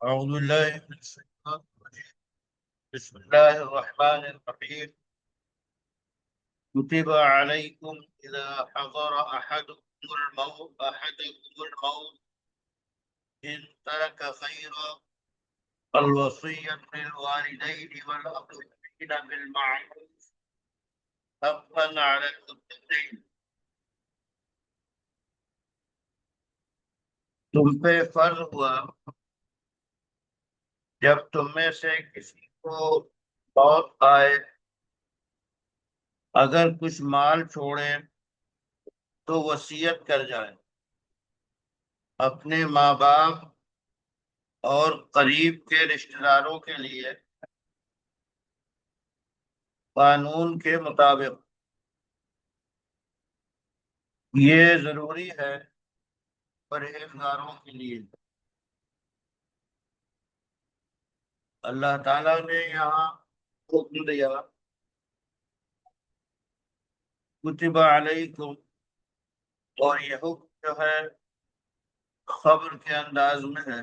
أعوذ بالله من الشيطان الرجيم. بسم الله الرحمن الرحيم. كتب عليكم إذا حضر أحدكم الموت إن ترك خيرا الوصية للوالدين والأقربين بالمعروف حقا على المتقين. تم پہ فرض ہوا جب تم میں سے کسی کو موت آئے، اگر کچھ مال چھوڑے تو وصیت کر جائے، اپنے ماں باپ اور قریب کے رشتہ داروں کے لیے قانون کے مطابق۔ یہ ضروری ہے پرہیزگاروں کے لیے۔ اللہ تعالیٰ نے یہاں حکم دیا کتب علیکم، اور یہ حکم جو ہے خبر کے انداز میں ہے۔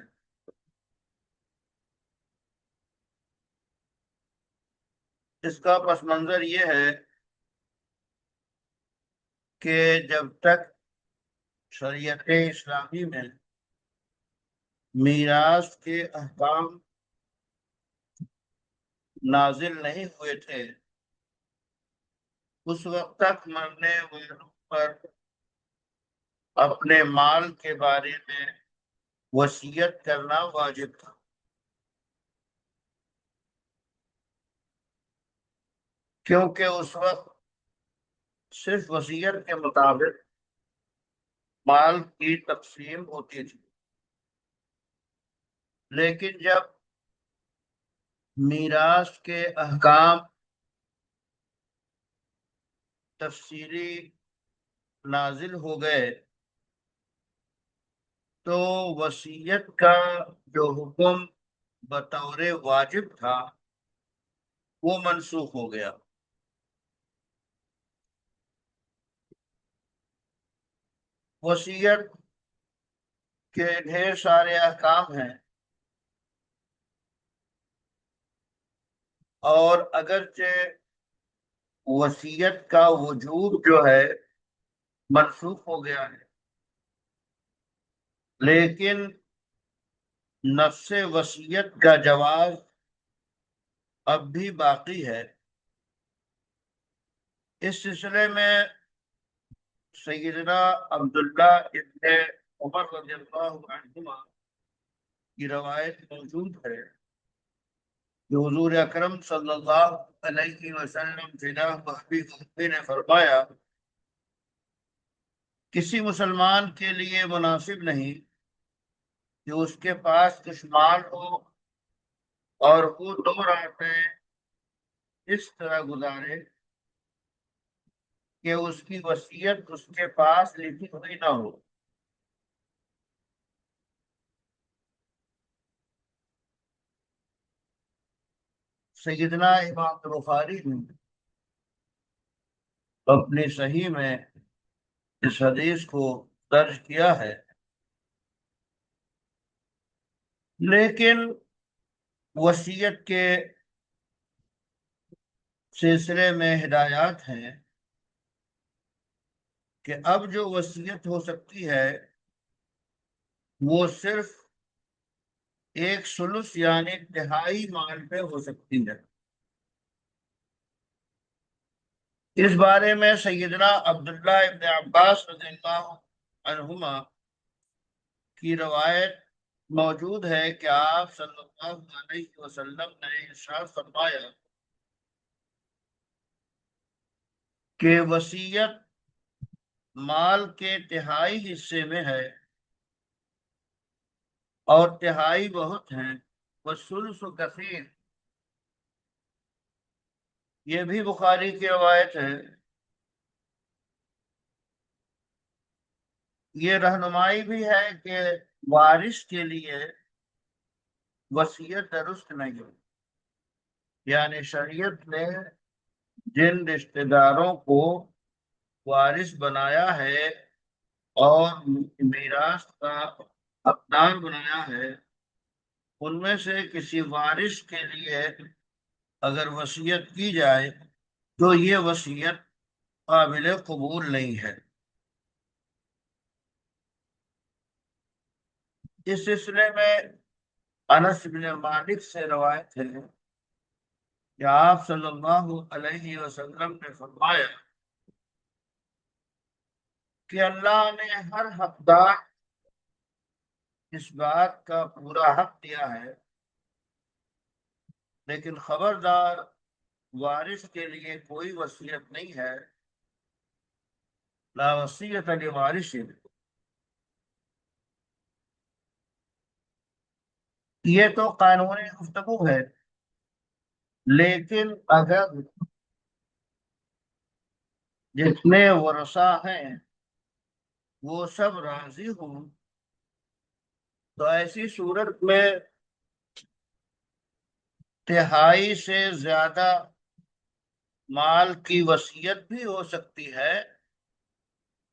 اس کا پس منظر یہ ہے کہ جب تک شریعت اسلامی میں میراث کے احکام نازل نہیں ہوئے تھے، اس وقت تک مرنے والوں پر اپنے مال کے بارے میں وصیت کرنا واجب تھا، کیونکہ اس وقت صرف وصیت کے مطابق مال کی تقسیم ہوتی تھی۔ لیکن جب میراث کے احکام تفصیلی نازل ہو گئے تو وصیت کا جو حکم بطور واجب تھا وہ منسوخ ہو گیا۔ وصیت کے ڈھیر سارے احکام ہیں، اور اگرچہ وصیت کا وجوب جو ہے منسوخ ہو گیا ہے، لیکن نفس وصیت کا جواز اب بھی باقی ہے۔ اس سلسلے میں سیدنا عبداللہ ابن عمر رضی اللہ عنہما کی روایت موجود ہے کہ حضور اکرم صلی اللہ علیہ وسلم جناح محبوب نے فرمایا، کسی مسلمان کے لیے مناسب نہیں کہ اس کے پاس کچھ مال ہو اور وہ دو راتیں اس طرح گزارے کہ اس کی وصیت اس کے پاس لکھی ہوئی نہ ہو۔ سیدنا امام بخاری نے اپنی صحیح میں اس حدیث کو درج کیا ہے، لیکن وصیت کے سلسلے میں ہدایات ہیں کہ اب جو وصیت ہو سکتی ہے وہ صرف ایک ثلث یعنی تہائی مال پہ ہو سکتی ہے۔ اس بارے میں سیدنا عبداللہ ابن عباس رضی اللہ عنہما کی روایت موجود ہے کہ آپ صلی اللہ علیہ وسلم نے ارشاد فرمایا کہ وصیت مال کے تہائی حصے میں ہے، اور تہائی بہت ہیں، والثلث کثیر۔ یہ بھی بخاری کی روایت ہے۔ یہ رہنمائی بھی ہے کہ وارث کے لیے وصیت درست نہیں ہے، یعنی شریعت نے جن رشتہ داروں کو وارث بنایا ہے اور میراث کا حقدار بنایا ہے، ان میں سے کسی وارث کے لیے اگر وصیت کی جائے تو یہ وصیت قابل قبول نہیں ہے۔ اس سلسلے میں انس بن مالک سے روایت ہے کہ آپ صلی اللہ علیہ وسلم نے فرمایا کہ اللہ نے ہر حقدار اس بات کا پورا حق دیا ہے، لیکن خبردار وارث کے لیے کوئی وصیت نہیں ہے، لا وصیت لوارث۔ یہ تو قانونی گفتگو ہے، لیکن اگر جتنے ورثہ ہیں وہ سب راضی ہوں تو ایسی صورت میں تہائی سے زیادہ مال کی وصیت بھی ہو سکتی ہے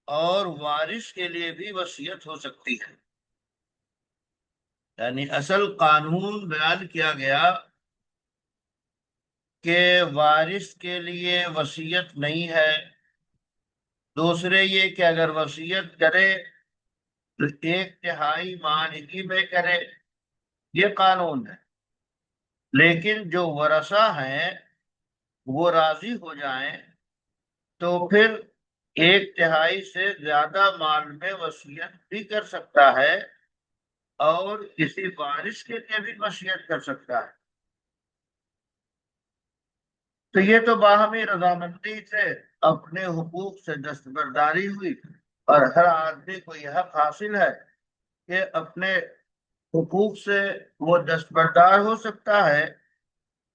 اور وارث کے لیے بھی وصیت ہو سکتی ہے۔ یعنی اصل قانون بیان کیا گیا کہ وارث کے لیے وصیت نہیں ہے، دوسرے یہ کہ اگر وصیت کرے تو ایک تہائی مال ہی میں کرے، یہ قانون ہے۔ لیکن جو ورثہ ہیں وہ راضی ہو جائیں تو پھر ایک تہائی سے زیادہ مال میں وصیت بھی کر سکتا ہے اور کسی وارث کے لیے بھی وصیت کر سکتا ہے۔ تو یہ تو باہمی رضامندی سے اپنے حقوق سے دستبرداری ہوئی، اور ہر آدمی کو یہ حق حاصل ہے کہ اپنے حقوق سے وہ دستبردار ہو سکتا ہے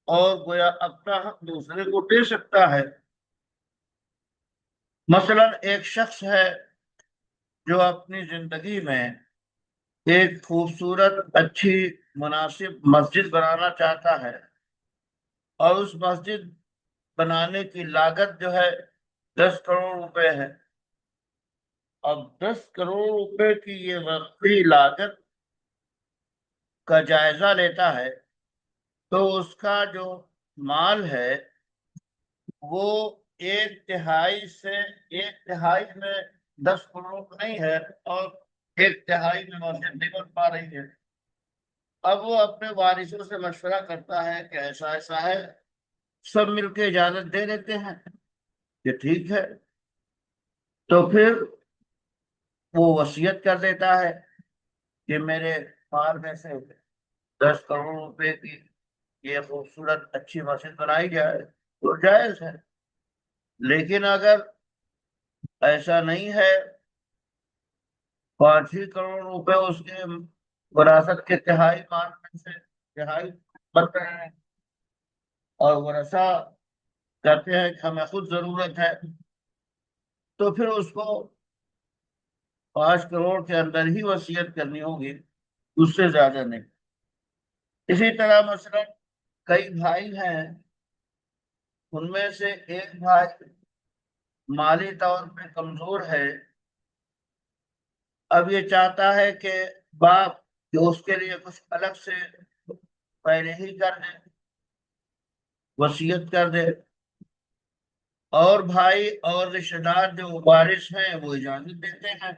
اور گویا اپنا حق دوسرے کو دے سکتا ہے۔ مثلا ایک شخص ہے جو اپنی زندگی میں ایک خوبصورت اچھی مناسب مسجد بنانا چاہتا ہے، اور اس مسجد بنانے کی لاگت جو ہے 10 کروڑ روپے ہے۔ اب 10 کروڑ روپے کی یہ وقتی لاگت کا جائزہ لیتا ہے تو اس کا جو مال ہے وہ ایک تہائی سے، ایک تہائی میں 10 کروڑ نہیں ہے اور ایک تہائی میں مسجد نہیں بن پا رہی ہے۔ اب وہ اپنے وارثوں سے مشورہ کرتا ہے کہ ایسا ایسا ہے، سب مل کے اجازت دے دیتے ہیں کہ ٹھیک ہے، تو پھر وہ وصیت کر دیتا ہے کہ میرے مال میں سے 10 کروڑ روپے کی یہ خوبصورت اچھی مسجد بنائی جائے تو جائز ہے۔ لیکن اگر ایسا نہیں ہے، 5 ہی کروڑ روپے اس کے وراثت کے تہائی مال میں سے تہائی بن رہے ہیں، اور ورثہ کہتے ہیں کہ ہمیں خود ضرورت ہے، تو پھر اس کو 5 کروڑ کے اندر ہی وصیت کرنی ہوگی، اس سے زیادہ نہیں۔ اسی طرح مثلا کئی بھائی ہیں، ان میں سے ایک بھائی مالی طور پہ کمزور ہے، اب یہ چاہتا ہے کہ باپ جو اس کے لیے کچھ الگ سے پہلے ہی کر دے، وصیت کر دے، اور بھائی اور رشتے دار جو وارث ہیں وہ اجازت دیتے ہیں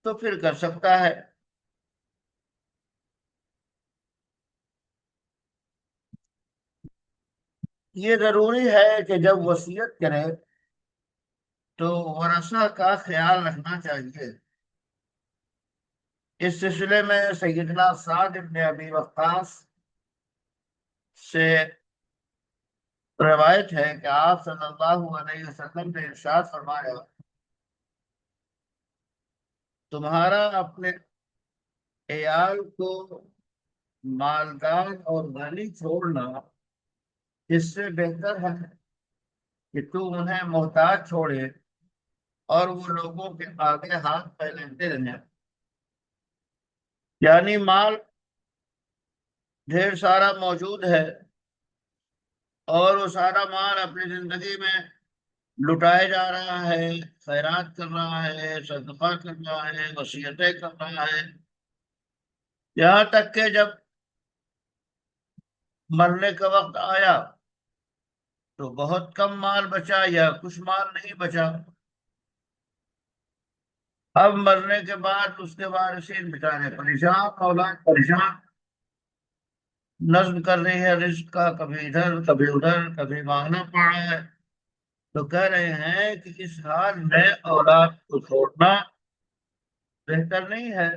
تو پھر کر سکتا ہے۔ یہ ضروری ہے کہ جب وصیت کرے تو ورثہ کا خیال رکھنا چاہیے۔ اس سلسلے میں سیدنا سعد بن ابی وقاص سے روایت ہے کہ آپ صلی اللہ علیہ وسلم نے ارشاد فرمایا، تمہارا اپنے عیال کو مالدار اور غنی چھوڑنا اس سے بہتر ہے کہ تو انہیں محتاج چھوڑے اور وہ لوگوں کے آگے ہاتھ پھیلاتے رہیں۔ یعنی مال ڈھیر سارا موجود ہے اور وہ سارا مال اپنی زندگی میں لٹائے جا رہا ہے، خیرات کر رہا ہے، صدقہ کر رہا ہے، وصیتیں کر رہا ہے، یہاں تک کہ جب مرنے کا وقت آیا تو بہت کم مال بچا یا کچھ مال نہیں بچا۔ اب مرنے کے بعد اس کے وارثین بیچارے پریشان، اولاد پریشان، نظم کر رہی ہے رزق کا، کبھی ادھر کبھی ادھر، کبھی مانگنا پڑ رہا ہے۔ تو کہہ رہے ہیں کہ اس حال میں اولاد کو چھوڑنا بہتر نہیں ہے،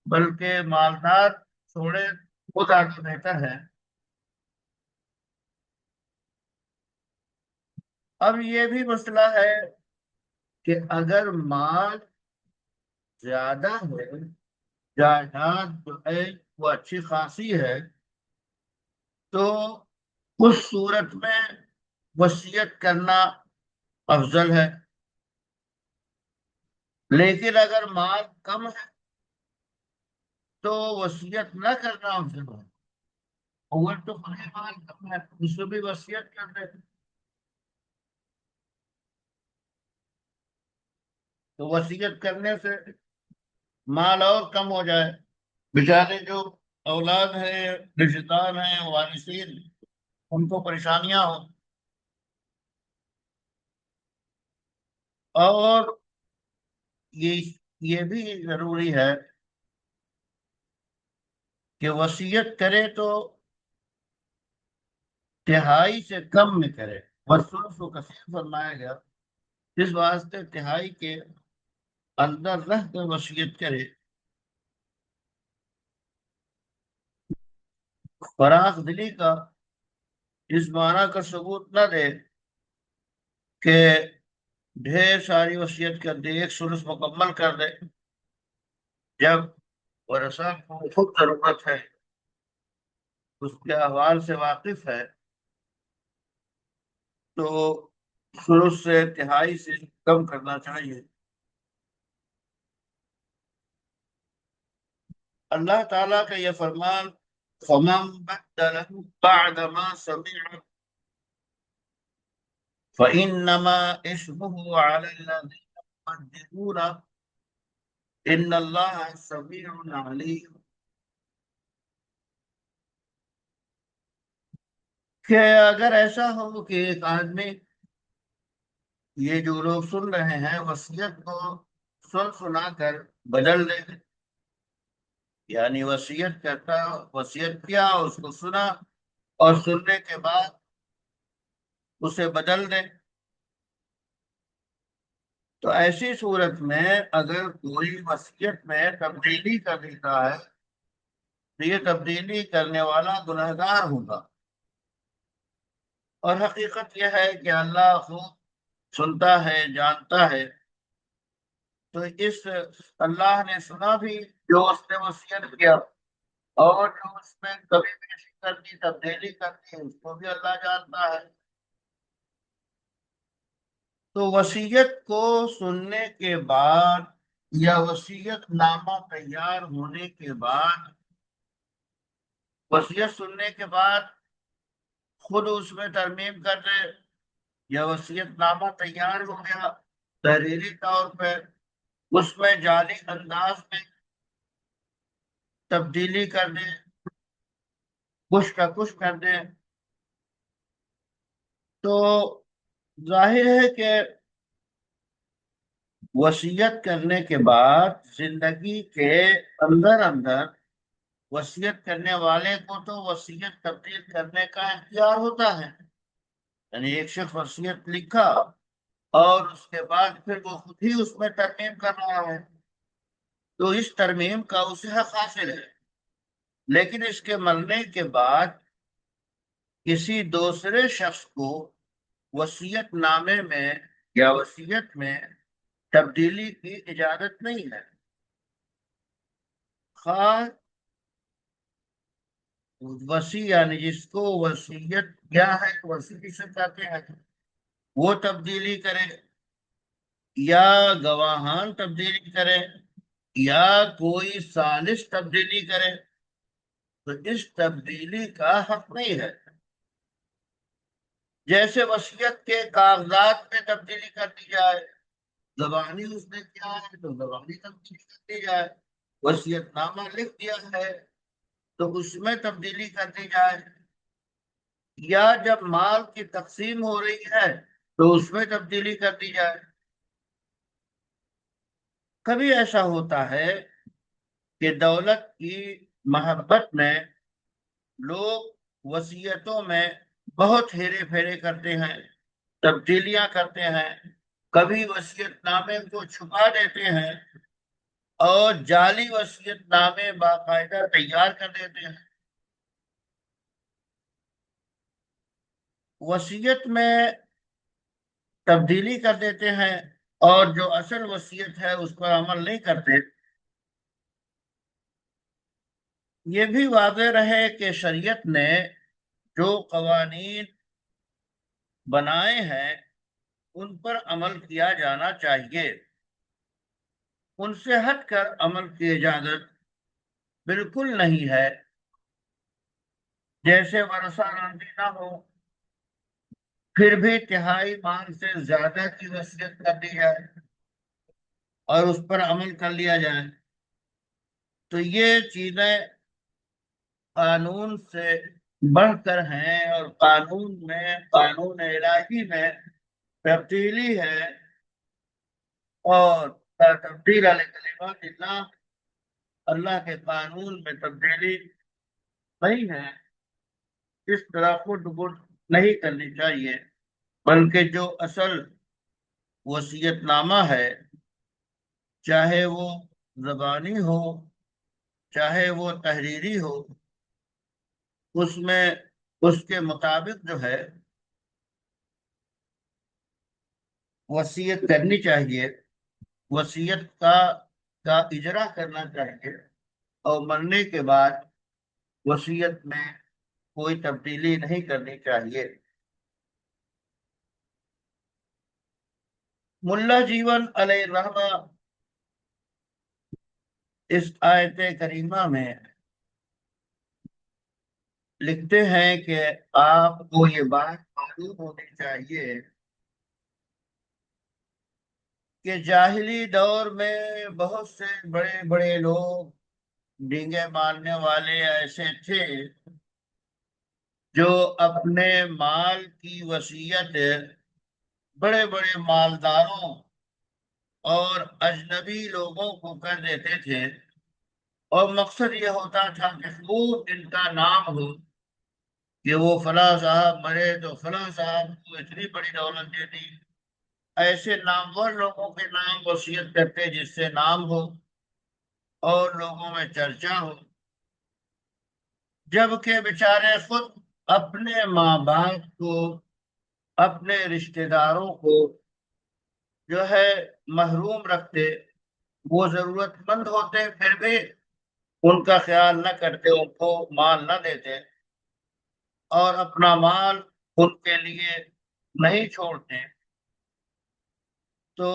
بلکہ مالدار چھوڑے وہ زیادہ بہتر ہے۔ اب یہ بھی مسئلہ ہے کہ اگر مال زیادہ ہے، جائیداد جو ہے وہ اچھی خاصی ہے، تو اس صورت میں وصیت کرنا افضل ہے۔ لیکن اگر مال کم ہے تو وصیت نہ کرنا افضل ہے۔ اول تو خود مال کم ہے، اس کو بھی وصیت کر دے تو وصیت کرنے سے مال اور کم ہو جائے، بیچارے جو اولاد ہیں، رشتے دار ہیں، وارثین، ان کو پریشانیاں ہوں۔ اور یہ یہ بھی ضروری ہے کہ وصیت کرے تو تہائی سے کم میں کرے، والثلث کثیر فرمایا گیا، اس واسطے تہائی کے اندر رہ کر وصیت کرے، فراخ دلی کا اس معنی کا ثبوت نہ دے کہ ڈھیر ساری وصیت کر دے، ایک ثلث مکمل کر دے، جب ورثہ کو خود ضرورت ہے، اس کے احوال سے واقف ہے، تو ثلث سے تہائی سے کم کرنا چاہیے۔ اللہ تعالیٰ کا یہ فرمان، فَمَن بَدَّلَهُ بَعْدَ مَا سَمِعَهُ فَإِنَّمَا إِثْمُهُ عَلَى الَّذِينَ يُبَدِّلُونَهُ إِنَّ اللَّهَ سَمِيعٌ عَلِيمٌ۔ کہ اگر ایسا ہو کہ ایک آدمی، یہ جو لوگ سن رہے ہیں، وصیت کو سن سنا کر بدل دے، یعنی وصیت کیا، اس کو سنا، اور سننے کے بعد اسے بدل دے، تو ایسی صورت میں اگر کوئی وصیت میں تبدیلی کر دیتا ہے تو یہ تبدیلی کرنے والا گنہگار ہوگا۔ اور حقیقت یہ ہے کہ اللہ خوب سنتا ہے، جانتا ہے، تو اس اللہ نے سنا بھی جو اس نے وصیت کیا، اور جو اس میں کبھی بیشی کر دی، تبدیلی کر دی، اس کو بھی اللہ جانتا ہے۔ تو وصیت کو سننے کے بعد یا وصیت نامہ تیار ہونے کے بعد، وصیت سننے کے بعد خود اس میں ترمیم کر دے، یا وصیت نامہ تیار ہو گیا تحریری طور پہ، اس میں جعلی انداز میں تبدیلی کر دے، کچھ کا کچھ کر دے، تو ظاہر ہے کہ وصیت کرنے کے بعد زندگی کے اندر اندر وصیت کرنے والے کو تو وصیت تبدیل کرنے کا اختیار ہوتا ہے، یعنی ایک شخص وصیت لکھا اور اس کے بعد پھر وہ خود ہی اس میں ترمیم کر رہا ہے، تو اس ترمیم کا اسے حق حاصل ہے۔ لیکن اس کے مرنے کے بعد کسی دوسرے شخص کو وصیت نامے میں یا وصیت میں تبدیلی کی اجازت نہیں ہے، خواہ وصی یعنی جس کو وصیت کیا ہے، وصی سے کہتے ہیں، وہ تبدیلی کرے، یا گواہان تبدیلی کرے، یا کوئی ثالث تبدیلی کرے، تو اس تبدیلی کا حق نہیں ہے۔ جیسے وصیت کے کاغذات میں تبدیلی کر دی جائے، زبانی اس نے کیا ہے تو زبانی تبدیلی کر دی جائے، وصیت نامہ لکھ دیا ہے تو اس میں تبدیلی کر دی جائے، یا جب مال کی تقسیم ہو رہی ہے تو اس میں تبدیلی کر دی جائے۔ کبھی ایسا ہوتا ہے کہ دولت کی محبت میں لوگ وصیتوں میں بہت ہیرے پھیرے کرتے ہیں، تبدیلیاں کرتے ہیں، کبھی وصیت نامے کو چھپا دیتے ہیں اور جعلی وصیت نامے باقاعدہ تیار کر دیتے ہیں۔ وصیت میں تبدیلی کر دیتے ہیں اور جو اصل وصیت ہے اس پر عمل نہیں کرتے۔ یہ بھی واضح رہے کہ شریعت نے جو قوانین بنائے ہیں ان پر عمل کیا جانا چاہیے، ان سے ہٹ کر عمل کی اجازت بالکل نہیں ہے۔ جیسے ورثہ راندی نہ ہو، پھر بھی تہائی مال سے زیادہ کی وصیت کر دی جائے اور اس پر عمل کر لیا جائے، تو یہ چیزیں قانون سے بڑھ کر ہیں، اور قانون الہی میں تبدیلی ہے، اور تبدیل علیہ کلمات اللہ، اللہ کے قانون میں تبدیلی نہیں ہے۔ اس طرح خود بد نہیں کرنی چاہیے، بلکہ جو اصل وصیت نامہ ہے، چاہے وہ زبانی ہو چاہے وہ تحریری ہو، اس میں اس کے مطابق جو ہے وصیت کرنی چاہیے، وصیت کا اجرا کرنا چاہیے، اور مرنے کے بعد وصیت میں کوئی تبدیلی نہیں کرنی چاہیے۔ ملا جیون علیہ الرحمہ اس آیت کریمہ میں لکھتے ہیں کہ آپ کو یہ بات معلوم ہونی چاہیے کہ جاہلی دور میں بہت سے بڑے بڑے لوگ، ڈینگے مارنے والے ایسے تھے جو اپنے مال کی وصیت بڑے بڑے مالداروں اور اجنبی لوگوں کو کر دیتے تھے، اور مقصد یہ ہوتا تھا کہ خوب ان کا نام ہو کہ وہ فلاں صاحب مرے تو فلاں صاحب کو اتنی بڑی دولت دے دی۔ ایسے نامور لوگوں کے نام وصیت کرتے جس سے نام ہو اور لوگوں میں چرچا ہو، جبکہ بیچارے خود اپنے ماں باپ کو، اپنے رشتہ داروں کو جو ہے محروم رکھتے، وہ ضرورت مند ہوتے پھر بھی ان کا خیال نہ کرتے، ان کو مال نہ دیتے، اور اپنا مال ان کے لیے نہیں چھوڑتے، تو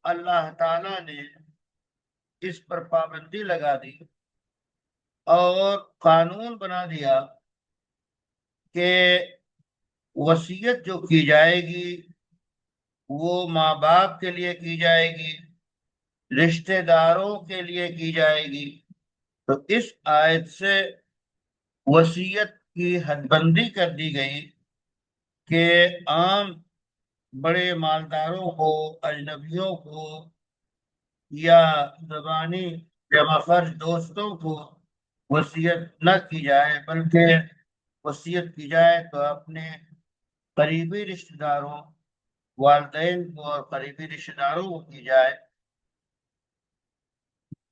اللہ تعالی نے اس پر پابندی لگا دی اور قانون بنا دیا کہ وصیت جو کی جائے گی وہ ماں باپ کے لیے کی جائے گی، رشتہ داروں کے لیے کی جائے گی۔ تو اس آیت سے وصیت کی حد بندی کر دی گئی کہ عام بڑے مالداروں کو، اجنبیوں کو، یا زبانی جمع خرچ دوستوں کو وصیت نہ کی جائے، بلکہ وصیت کی جائے تو اپنے قریبی رشتہ داروں، والدین کو اور قریبی رشتہ داروں کو کی جائے۔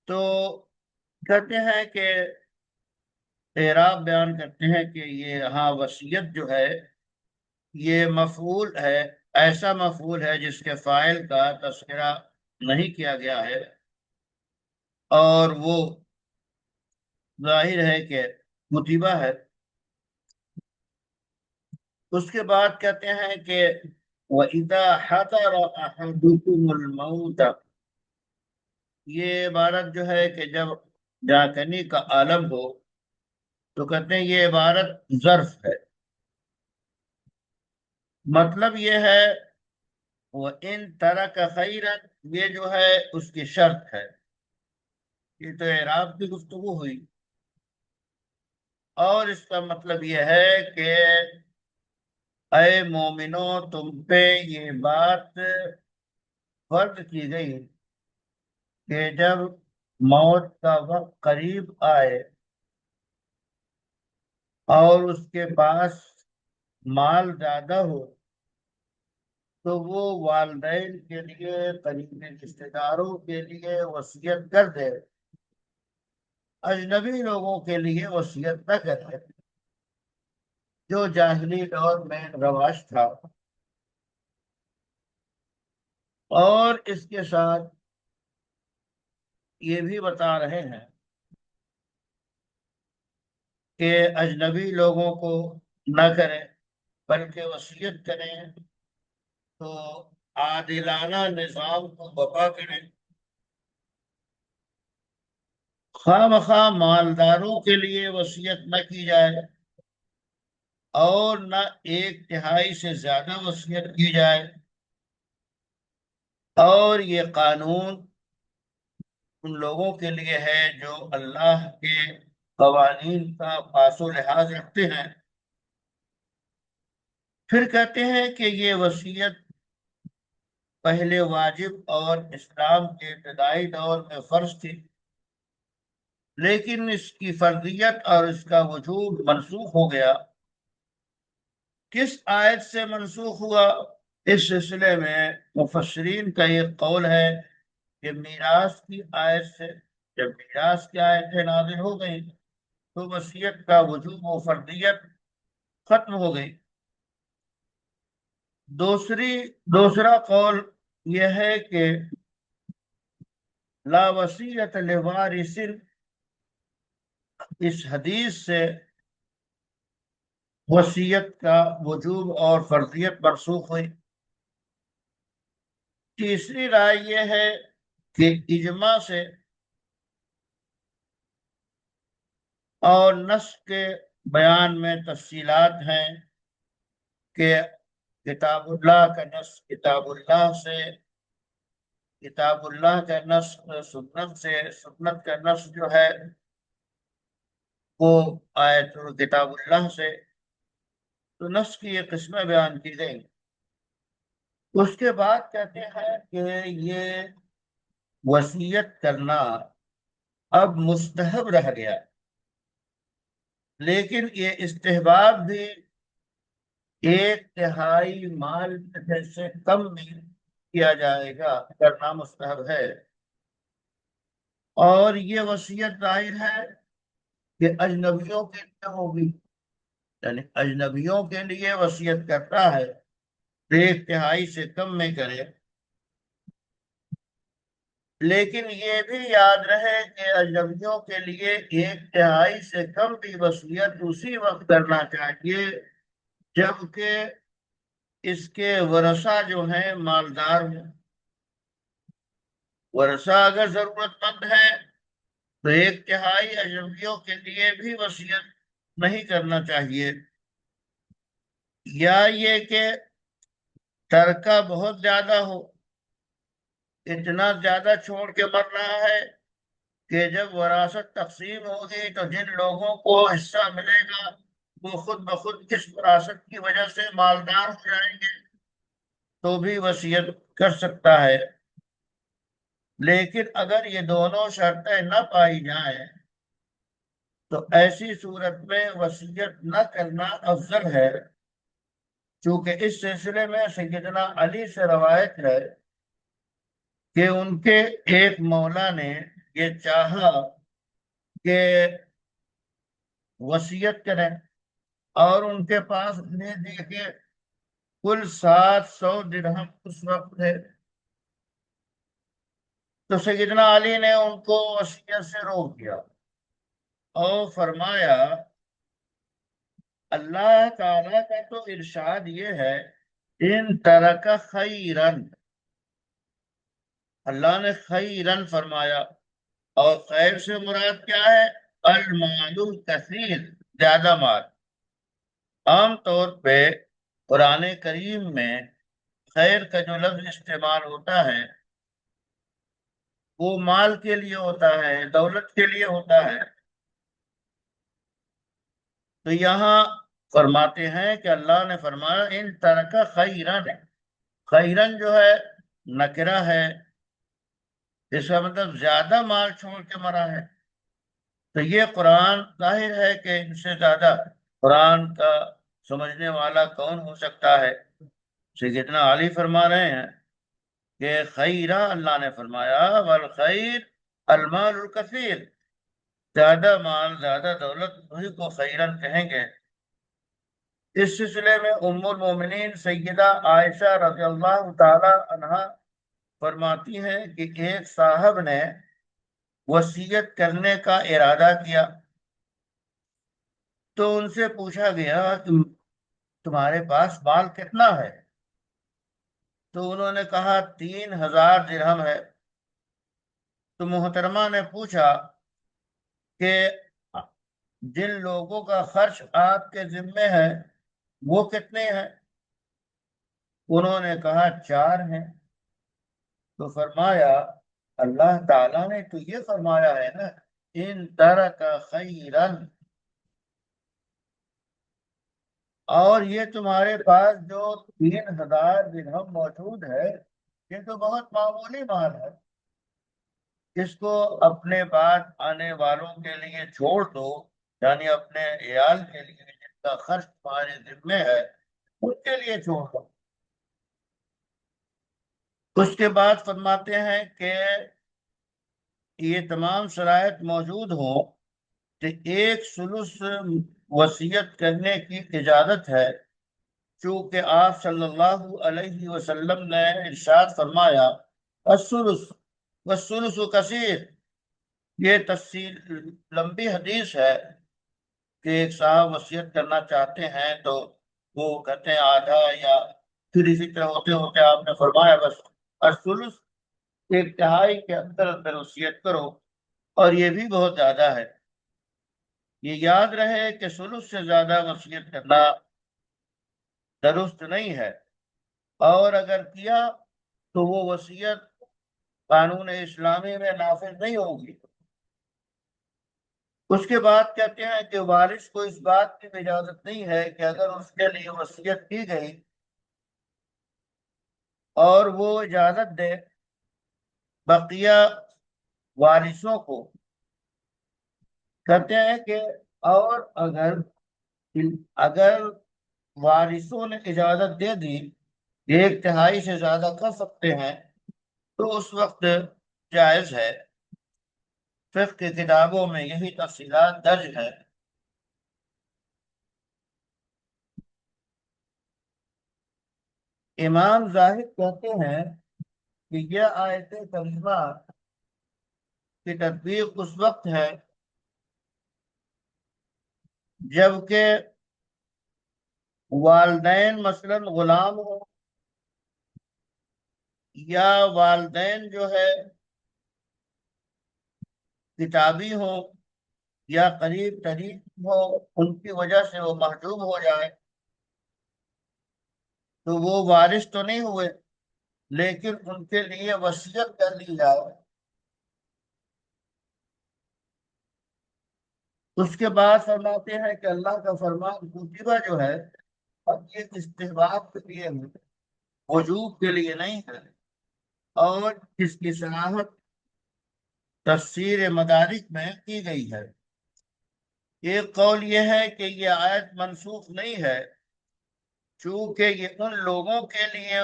تو کہتے ہیں کہ اعراب بیان کرتے ہیں کہ یہ یہاں وصیت جو ہے یہ مفعول ہے، ایسا مفعول ہے جس کے فاعل کا تذکرہ نہیں کیا گیا ہے، اور وہ ظاہر ہے کہ متیبہ ہے۔ اس کے بعد کہتے ہیں کہ وَإِذَا حَضَرَ أَحَدُكُمُ الْمَوْتَ، یہ عبارت جو ہے کہ جب جاکنی کا عالم ہو، تو کہتے ہیں یہ عبارت ظرف ہے، مطلب یہ ہے وَإِن تَرَكَ خَيْرًا، یہ جو ہے اس کی شرط ہے۔ یہ تو اعراب کی گفتگو ہوئی، اور اس کا مطلب یہ ہے کہ اے مومنو، تم پہ یہ بات فرض کی گئی کہ جب موت کا وقت قریب آئے اور اس کے پاس مال زیادہ ہو تو وہ والدین کے لیے، قریبی رشتے داروں کے لیے وصیت کر دے، اجنبی لوگوں کے لیے وصیت نہ کرے، جو جاہلی دور میں رواج تھا۔ اور اس کے ساتھ یہ بھی بتا رہے ہیں کہ اجنبی لوگوں کو نہ کریں بلکہ وصیت کریں تو عادلانہ نظام کو بپا کریں، خواہ مخواہ مالداروں کے لیے وصیت نہ کی جائے اور نہ ایک تہائی سے زیادہ وصیت کی جائے۔ اور یہ قانون ان لوگوں کے لیے ہے جو اللہ کے قوانین کا پاس و لحاظ رکھتے ہیں۔ پھر کہتے ہیں کہ یہ وصیت پہلے واجب اور اسلام کے ابتدائی دور میں فرض تھی، لیکن اس کی فرضیت اور اس کا وجوب منسوخ ہو گیا۔ کس آیت سے منسوخ ہوا؟ اس سلسلے میں مفسرین کا ایک قول ہے کہ میراث کی آیت سے، جب میراث کی آیتیں نازل ہو گئی تو وصیت کا وجوب و فرضیت ختم ہو گئی۔ دوسرا قول یہ ہے کہ لا وصیت لوارث، اس حدیث سے وصیت کا وجوب اور فرضیت منسوخ ہوئی۔ تیسری رائے یہ ہے کہ اجماع سے اور نص کے بیان میں تفصیلات ہیں کہ کتاب اللہ کا نص کتاب اللہ کا نص سنت کا نص جو ہے وہ آیت کتاب اللہ سے، تو نص کی یہ قسمیں بیان کی گئی۔ اس کے بعد کہتے ہیں کہ یہ وصیت کرنا اب مستحب رہ گیا، لیکن یہ استحباب بھی ایک تہائی مال سے کم نہیں کیا جائے گا، کرنا مستحب ہے۔ اور یہ وصیت ظاہر ہے کہ اجنبیوں کے لیے ہوگی، یعنی اجنبیوں کے لیے وصیت کرتا ہے تو ایک تہائی سے کم میں کرے، لیکن یہ بھی یاد رہے کہ اجنبیوں کے لیے ایک تہائی سے کم بھی وصیت اسی وقت کرنا چاہیے جبکہ اس کے ورثہ جو ہیں مالدار ہیں۔ ورثہ اگر ضرورت مند ہے تو ایک تہائی اجنبیوں کے لیے بھی وصیت نہیں کرنا چاہیے، یا یہ کہ ترکہ بہت زیادہ ہو، اتنا زیادہ چھوڑ کے مر رہا ہے کہ جب وراثت تقسیم ہوگی تو جن لوگوں کو حصہ ملے گا وہ خود بخود اس وراثت کی وجہ سے مالدار ہو جائیں گے، تو بھی وصیت کر سکتا ہے۔ لیکن اگر یہ دونوں شرطیں نہ پائی جائیں تو ایسی صورت میں وصیت نہ کرنا افضل ہے، چونکہ اس سلسلے میں سیدنا علی سے روایت ہے کہ ان کے ایک مولا نے یہ چاہا کہ وصیت کریں اور ان کے پاس نے دیکھے کل 700 درہم اس وقت ہے، تو سیدنا علی نے ان کو وصیت سے روک دیا اور فرمایا اللہ تعالیٰ کا تو ارشاد یہ ہے ان ترک خیرن، اللہ نے خیرن فرمایا، اور خیر سے مراد کیا ہے؟ المال الکثیر، زیادہ مال۔ عام طور پہ قرآن کریم میں خیر کا جو لفظ استعمال ہوتا ہے وہ مال کے لیے ہوتا ہے، دولت کے لیے ہوتا ہے۔ تو یہاں فرماتے ہیں کہ اللہ نے فرمایا ان ترک خیرن، خیرن جو ہے نکرہ ہے، اس کا مطلب زیادہ مال چھوڑ کے مرا ہے۔ تو یہ قرآن ظاہر ہے کہ ان سے زیادہ قرآن کا سمجھنے والا کون ہو سکتا ہے۔ سیدنا علی فرما رہے ہیں کہ خیرہ، اللہ نے فرمایا والخیر المال الکثیر، زیادہ مال زیادہ دولت وہی کو خیرن کہیں گے۔ اس سلسلے میں ام المومنین سیدہ عائشہ رضی اللہ تعالی عنہا فرماتی ہیں کہ ایک صاحب نے وصیت کرنے کا ارادہ کیا، تو ان سے پوچھا گیا کہ تمہارے پاس مال کتنا ہے؟ تو انہوں نے کہا 3000 درہم ہے۔ تو محترمہ نے پوچھا کہ جن لوگوں کا خرچ آپ کے ذمے ہے وہ کتنے ہیں؟ انہوں نے کہا 4 ہیں۔ تو فرمایا اللہ تعالیٰ نے تو یہ فرمایا ہے نا ان ترک خیرن، اور یہ تمہارے پاس جو 3000 درہم موجود ہے یہ تو بہت معمولی مال ہے، اس کو اپنے بعد آنے والوں کے لیے چھوڑ دو، یعنی اپنے عیال کے لیے جن کا خرچ تمہارے ذمے ہے ان کے لیے چھوڑ دو۔ اس کے بعد فرماتے ہیں کہ یہ تمام شرائط موجود ہوں کہ ایک ثلث وصیت کرنے کی اجازت ہے، چونکہ آپ صلی اللہ علیہ وسلم نے ارشاد فرمایا الثلث والثلث کثیر۔ یہ تفصیل لمبی حدیث ہے کہ ایک صاحب وصیت کرنا چاہتے ہیں تو وہ کہتے ہیں آدھا، یا پھر اسی طرح ہوتے ہوتے آپ نے فرمایا بس الثلث، ایک تہائی کے اندر اندر وصیت کرو، اور یہ بھی بہت زیادہ ہے۔ یہ یاد رہے کہ ثلث سے زیادہ وصیت کرنا درست نہیں ہے، اور اگر کیا تو وہ وصیت قانون اسلامی میں نافذ نہیں ہوگی۔ اس کے بعد کہتے ہیں کہ وارث کو اس بات کی اجازت نہیں ہے کہ اگر اس کے لیے وصیت کی گئی اور وہ اجازت دے بقیہ وارثوں کو، کہتے ہیں کہ اور اگر اگر وارثوں نے اجازت دے دی 1/3 سے زیادہ کر سکتے ہیں تو اس وقت جائز ہے۔ فقہ کی کتابوں میں یہی تفصیلات درج ہے۔ امام زاہد کہتے ہیں کہ یہ آیت کریمہ کی تطبیق اس وقت ہے جبکہ والدین مثلا غلام ہو، یا والدین جو ہے کتابی ہو، یا قریب ترین ہو، ان کی وجہ سے وہ محجوب ہو جائے تو وہ وارث تو نہیں ہوئے، لیکن ان کے لیے وصیت کر لی جائے۔ اس کے بعد فرماتے ہیں کہ اللہ کا فرمان کتبہ جو ہے اب یہ استحباب کے لیے ہے، وجوب کے لیے نہیں ہے، اور اس کی صراحت تفسیر مدارک میں کی گئی ہے۔ ایک قول یہ ہے کہ یہ آیت منسوخ نہیں ہے، چونکہ یہ ان لوگوں کے لیے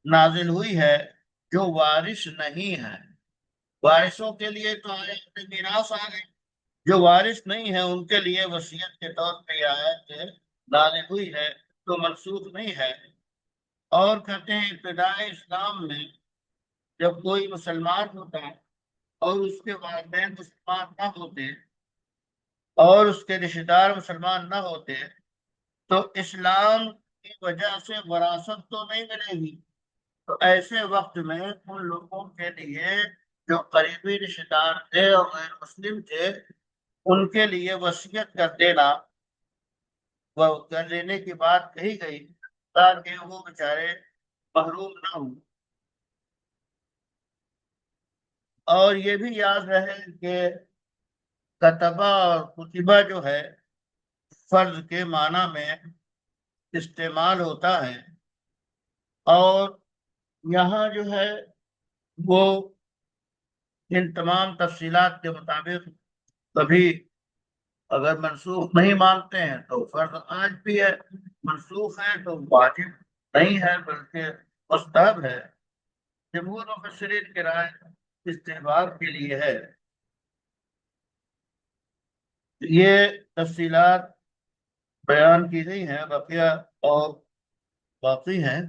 نازل ہوئی ہے جو وارث نہیں ہیں۔ وارثوں کے لیے تو آیت میراث آ گئی، جو وارث نہیں ہے ان کے لیے وصیت کے طور پہ یہ آیت نازل ہوئی ہے، تو منسوخ نہیں ہے۔ اور کہتے ہیں ابتدائی اسلام میں جب کوئی مسلمان ہوتا ہے اور اس کے والدین مسلمان نہ ہوتے اور اس کے رشتہ دار مسلمان نہ ہوتے تو اسلام کی وجہ سے وراثت تو نہیں ملے گی، تو ایسے وقت میں ان لوگوں کے لیے جو قریبی رشتہ دار تھے اور غیر مسلم تھے ان کے لیے وصیت کر دینا، وہ کر دینے کی بات کہی گئی تاکہ وہ بیچارے محروم نہ ہوں۔ اور یہ بھی یاد رہے کہ کتبہ اور کتبہ جو ہے فرض کے معنی میں استعمال ہوتا ہے، اور یہاں جو ہے وہ ان تمام تفصیلات کے مطابق کبھی اگر منسوخ نہیں مانتے ہیں تو فرض آج بھی ہے، منسوخ ہے تو واجب نہیں ہے بلکہ مستحب ہے۔ جمہور مفسرین کی رائے استحباب کے لیے ہے۔ یہ تفصیلات بیان کی گئی ہیں، بقیہ اور باقی ہیں۔